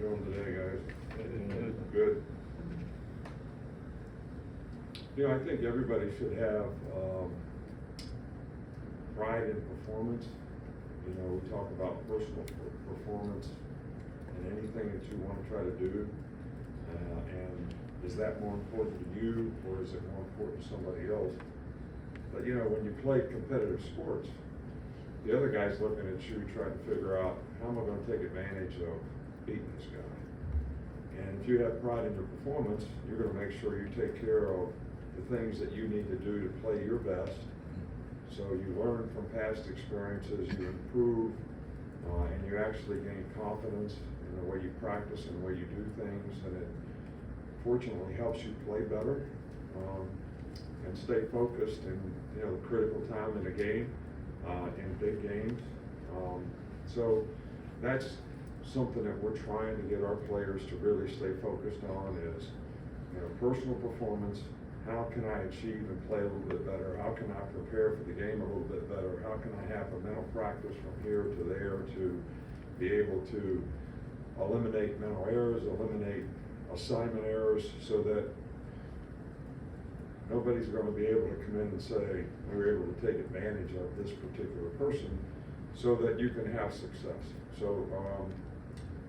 doing today, guys? Good. You know, I think everybody should have pride in performance. You know, we talk about personal performance and anything that you want to try to do. And is that more important to you, or is it more important to somebody else? But you know, when you play competitive sports, the other guy's looking at you trying to figure out, how am I going to take advantage of beating this guy? And if you have pride in your performance, you're going to make sure you take care of the things that you need to do to play your best. So you learn from past experiences, you improve, and you actually gain confidence in the way you practice and the way you do things, and it fortunately helps you play better and stay focused in, you know, the critical time in a game, in big games. So that's something that we're trying to get our players to really stay focused on is, you know, personal performance. How can I achieve and play a little bit better? How can I prepare for the game a little bit better? How can I have a mental practice from here to there to be able to eliminate mental errors, eliminate assignment errors, so that nobody's going to be able to come in and say, we were able to take advantage of this particular person, so that you can have success. So,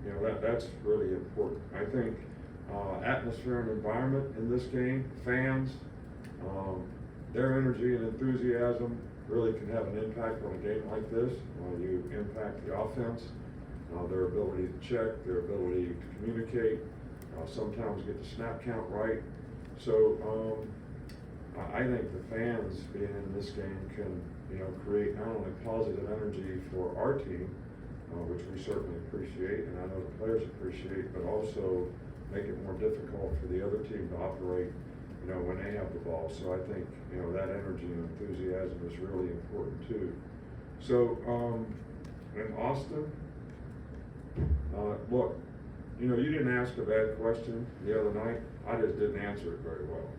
you know, that's really important. I think atmosphere and environment in this game, fans, their energy and enthusiasm really can have an impact on a game like this. You impact the offense, their ability to check, their ability to communicate, sometimes get the snap count right. So I think the fans being in this game can, you know, create not only positive energy for our team, which we certainly appreciate, and I know the players appreciate, but also make it more difficult for the other team to operate, you know, when they have the ball. So I think, you know, that energy and enthusiasm is really important too. So in Austin, look, you know, you didn't ask a bad question the other night. I just didn't answer it very well.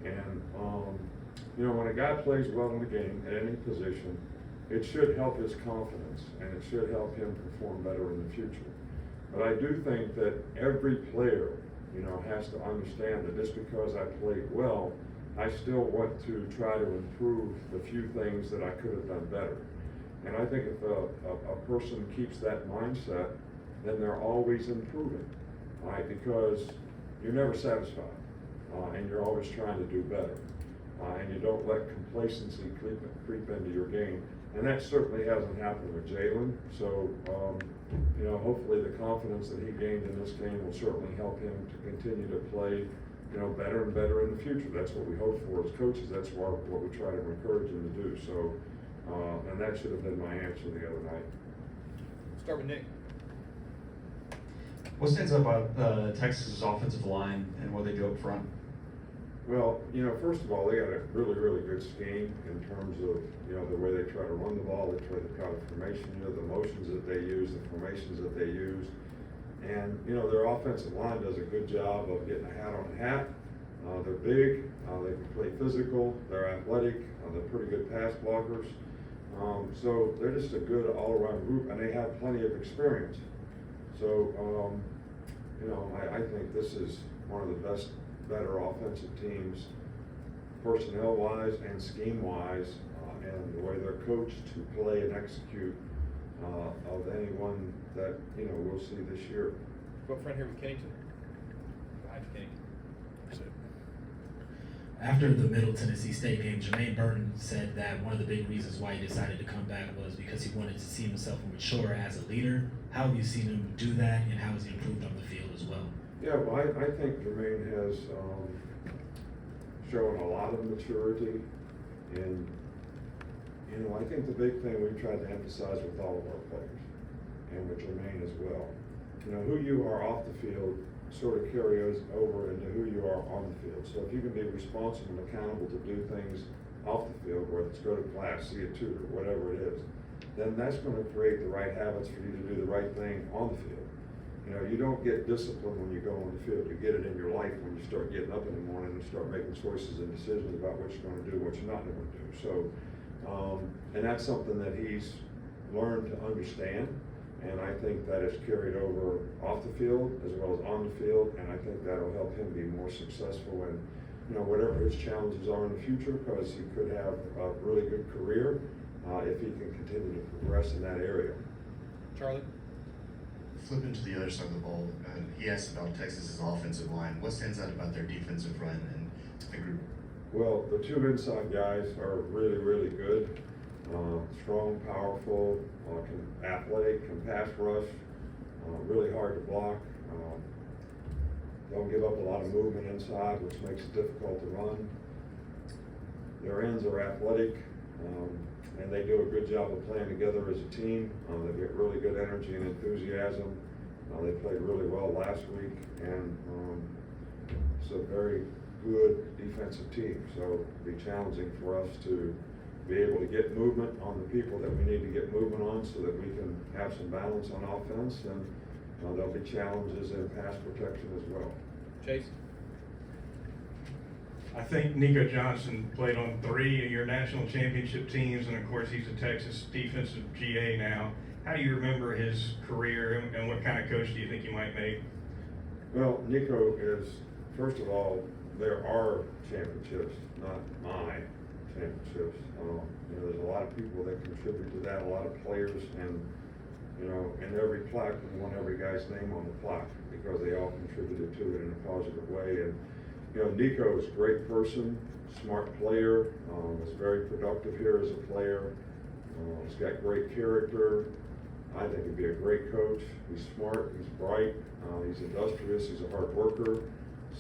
And you know, when a guy plays well in the game at any position, it should help his confidence and it should help him perform better in the future. But I do think that every player, you know, has to understand that just because I played well, I still want to try to improve the few things that I could have done better. And I think if a person keeps that mindset, then they're always improving, right? Because you're never satisfied, and you're always trying to do better. And you don't let complacency creep into your game. And that certainly hasn't happened with Jalen. So, you know, hopefully the confidence that he gained in this game will certainly help him to continue to play, you know, better and better in the future. That's what we hope for as coaches. That's what we try to encourage him to do. So, and that should have been my answer the other night. Start with Nick. What stands out about Texas's offensive line and what they do up front? Well, you know, first of all, they got a really, really good scheme in terms of, you know, the way they try to run the ball, they try to cut a formation, you know, the motions that they use, the formations that they use. And, you know, their offensive line does a good job of getting a hat on a hat. They're big, they can play physical, they're athletic, they're pretty good pass blockers. So they're just a good all-around group, and they have plenty of experience. So, you know, I think this is one of the better offensive teams, personnel-wise and scheme-wise, and the way they're coached to play and execute of anyone that, you know, we'll see this year. Go up front here with Kennington. Behind you, Kennington. After the Middle Tennessee State game, Jermaine Burton said that one of the big reasons why he decided to come back was because he wanted to see himself mature as a leader. How have you seen him do that, and how has he improved on the field as well? Yeah, well, I think Jermaine has shown a lot of maturity, and, you know, I think the big thing we've tried to emphasize with all of our players, and with Jermaine as well, you know, who you are off the field sort of carries over into who you are on the field. So if you can be responsible and accountable to do things off the field, whether it's go to class, see a tutor, whatever it is, then that's going to create the right habits for you to do the right thing on the field. You know, you don't get discipline when you go on the field. You get it in your life when you start getting up in the morning and start making choices and decisions about what you're going to do and what you're not going to do. So, and that's something that he's learned to understand. And I think that is carried over off the field as well as on the field, and I think that'll help him be more successful in, whatever his challenges are in the future, because he could have a really good career if he can continue to progress in that area. Charlie? Flipping to the other side of the ball, he asked about Texas's offensive line. What stands out about their defensive run and the group? Well, the two inside guys are really, really good. Strong, powerful, athletic, can pass rush, really hard to block. Don't give up a lot of movement inside, which makes it difficult to run. Their ends are athletic, and they do a good job of playing together as a team. They get really good energy and enthusiasm. They played really well last week, and it's a very good defensive team. So it'll be challenging for us to be able to get movement on the people that we need to get movement on so that we can have some balance on offense, and there'll be challenges in pass protection as well. Chase? I think Nico Johnson played on 3 of your national championship teams, and of course he's a Texas defensive GA now. How do you remember his career, and what kind of coach do you think he might make? Well, Nico is, first of all, there are championships, not my championships. There's a lot of people that contribute to that, a lot of players, and in every plaque, we want every guy's name on the plaque because they all contributed to it in a positive way. And Nico is a great person, smart player, was very productive here as a player. He's got great character. I think he'd be a great coach. He's smart, he's bright, he's industrious, he's a hard worker.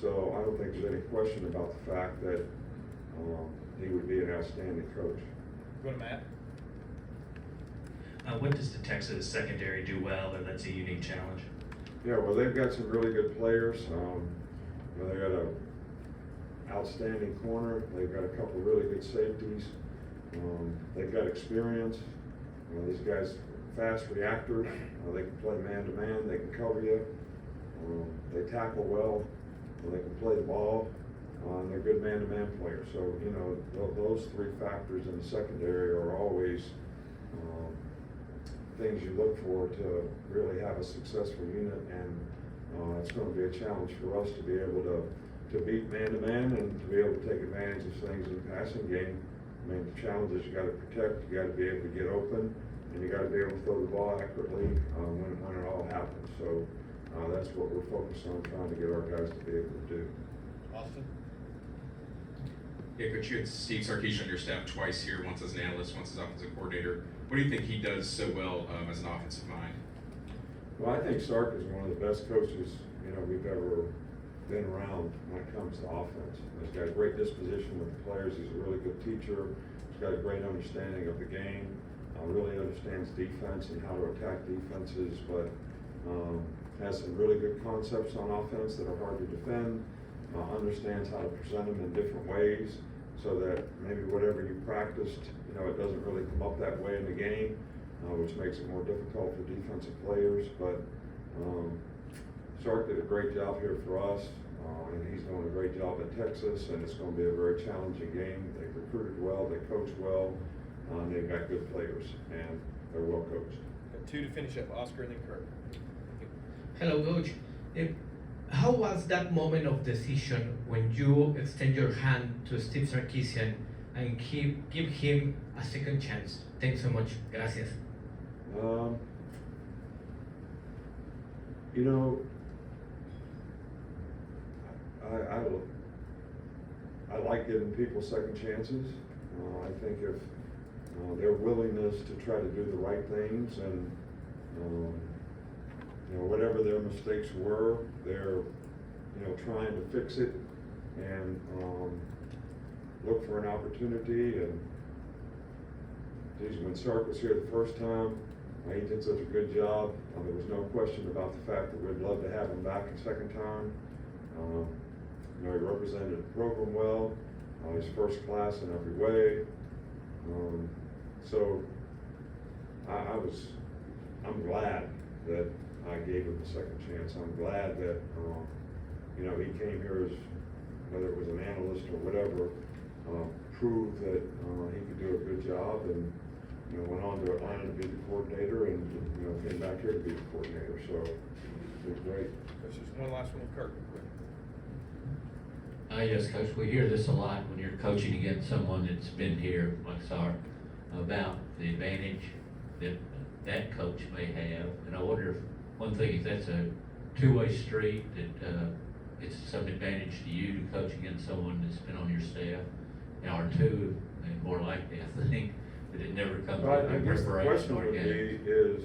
So I don't think there's any question about the fact that he would be an outstanding coach. Go to Matt. What does the Texas secondary do well, and that's a unique challenge? Yeah, well, they've got some really good players. They got a outstanding corner. They've got a couple really good safeties. They've got experience. These guys, fast reactors. They can play man-to-man. They can cover you. They tackle well. They can play the ball. And they're good man-to-man players. So, those 3 factors in the secondary are always things you look for to really have a successful unit, and it's going to be a challenge for us to be able to beat man-to-man and to be able to take advantage of things in the passing game. I mean, the challenge is you got to protect, you got to be able to get open, and you got to be able to throw the ball accurately when it all happens. So that's what we're focused on, trying to get our guys to be able to do. Austin? Yeah, Coach, you had Steve Sarkisian on your staff twice here, once as an analyst, once as offensive coordinator. What do you think he does so well as an offensive mind? Well, I think Sark is one of the best coaches we've ever been around when it comes to offense. He's got a great disposition with the players. He's a really good teacher. He's got a great understanding of the game. Really understands defense and how to attack defenses, but has some really good concepts on offense that are hard to defend. Understands how to present them in different ways, so that maybe whatever you practiced, it doesn't really come up that way in the game, which makes it more difficult for defensive players. But Sark did a great job here for us, and he's doing a great job at Texas, and it's going to be a very challenging game. They've recruited well, they coach well, and they've got good players, and they're well coached. Got 2 to finish up, Oscar and then Kirk. Hello, Coach. How was that moment of decision when you extend your hand to Steve Sarkisian and give him a second chance? Thanks so much. Gracias. I like giving people second chances. I think if their willingness to try to do the right things and whatever their mistakes were, they're trying to fix it and look for an opportunity. And when Sark was here the first time, he did such a good job. There was no question about the fact that we'd love to have him back a second time. He represented the program well. He's first class in every way. So I'm glad that I gave him a second chance. I'm glad that he came here as, whether it was an analyst or whatever, proved that he could do a good job, and you know, went on to Atlanta to be the coordinator and, you know, came back here to be the coordinator, so it was great. There's just one last one, Kirk, real quick. Yes, Coach, we hear this a lot when you're coaching against someone that's been here, like Sar, about the advantage that that coach may have. And I wonder if, one thing, if that's a two-way street, that it's some advantage to you to coach against someone that's been on your staff, or two, and more likely, I think, that it never comes Right, to I a guess the preparation question or a would game. be is,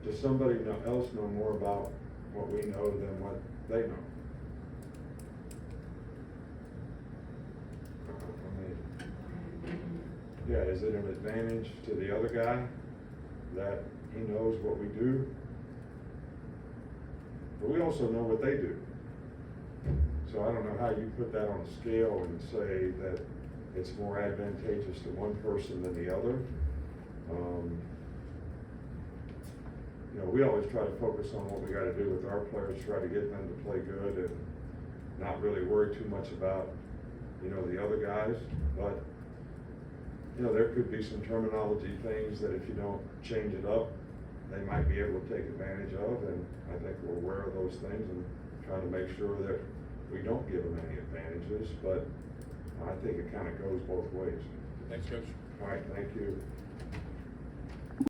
does somebody else know more about what we know than what they know? Yeah, is it an advantage to the other guy that he knows what we do? But we also know what they do. So I don't know how you put that on a scale and say that it's more advantageous to one person than the other. You know, we always try to focus on what we gotta do with our players, try to get them to play good and not really worry too much about, you know, the other guys. But, you know, there could be some terminology things that if you don't change it up, they might be able to take advantage of, and I think we're aware of those things and trying to make sure that we don't give them any advantages, but I think it kind of goes both ways. Thanks, Coach. All right, thank you.